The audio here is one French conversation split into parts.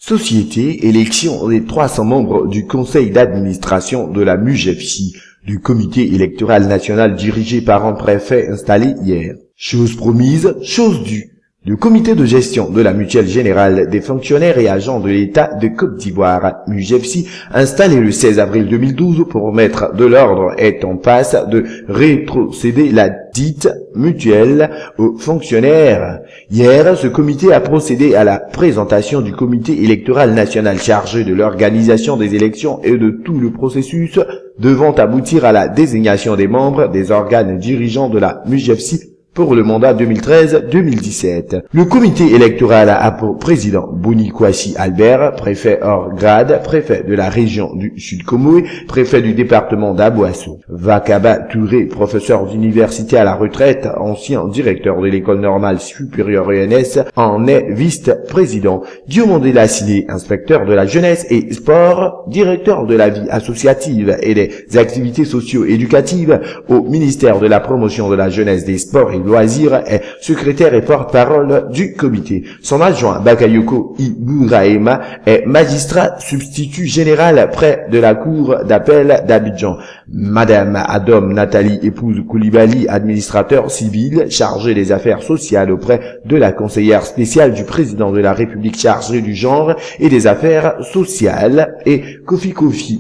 Société, élection des 300 membres du conseil d'administration de la MUJEFSI, du comité électoral national dirigé par un préfet installé hier. Chose promise, chose due. Le comité de gestion de la mutuelle générale des fonctionnaires et agents de l'État de Côte d'Ivoire, MUJEFSI, installé le 16 avril 2012 pour mettre de l'ordre, est en passe de rétrocéder la dite mutuelle aux fonctionnaires. Hier, ce comité a procédé à la présentation du comité électoral national chargé de l'organisation des élections et de tout le processus devant aboutir à la désignation des membres des organes dirigeants de la MUJEFSI pour le mandat 2013-2017. Le comité électoral a pour président Boni Kwasi Albert, préfet hors grade, préfet de la région du Sud-Comoé, préfet du département d'Abouasso. Vakaba Touré, professeur d'université à la retraite, ancien directeur de l'école normale supérieure ENS, en est vice-président. Diomandé Lassiné, inspecteur de la jeunesse et sport, directeur de la vie associative et des activités socio-éducatives au ministère de la promotion de la jeunesse, des sports et loisirs, est secrétaire et porte-parole du comité. Son adjoint Bakayoko Ibouraïma est magistrat substitut général près de la cour d'appel d'Abidjan. Madame Adom Nathalie épouse Koulibaly, administrateur civil chargé des affaires sociales auprès de la conseillère spéciale du président de la République chargée du genre et des affaires sociales, et Kofi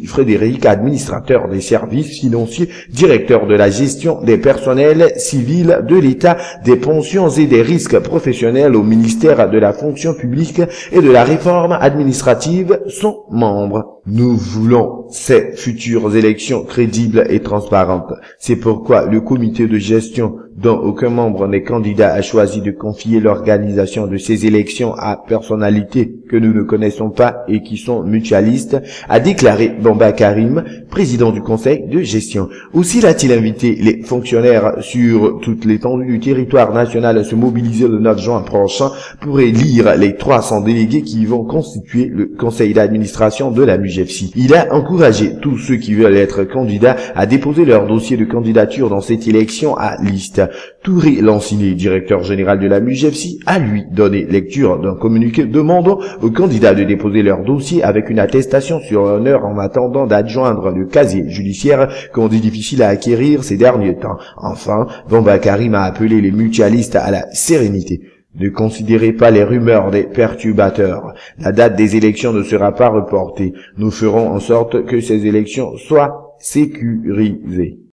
Frédéric, administrateur des services financiers, directeur de la gestion des personnels civils de l'État, des pensions et des risques professionnels au ministère de la fonction publique et de la réforme administrative sont membres. Nous voulons ces futures élections crédibles et transparentes. C'est pourquoi le comité de gestion, dont aucun membre n'est candidat, a choisi de confier l'organisation de ces élections à personnalités que nous ne connaissons pas et qui sont mutualistes, a déclaré Bamba Karim, président du conseil de gestion. Aussi l'a-t-il invité les fonctionnaires sur toute l'étendue du territoire national à se mobiliser le 9 juin prochain pour élire les 300 délégués qui vont constituer le conseil d'administration de la MUJEFSI. Il a encouragé tous ceux qui veulent être candidats à déposer leur dossier de candidature dans cette élection à liste. Touré Lanciné, directeur général de la MUJEFSI, a lui donné lecture d'un communiqué demandant aux candidats de déposer leur dossier avec une attestation sur l'honneur en attendant d'adjoindre le casier judiciaire qu'on dit difficile à acquérir ces derniers temps. Enfin, Bamba Karim a appelé les mutualistes à la sérénité. Ne considérez pas les rumeurs des perturbateurs. La date des élections ne sera pas reportée. Nous ferons en sorte que ces élections soient sécurisées.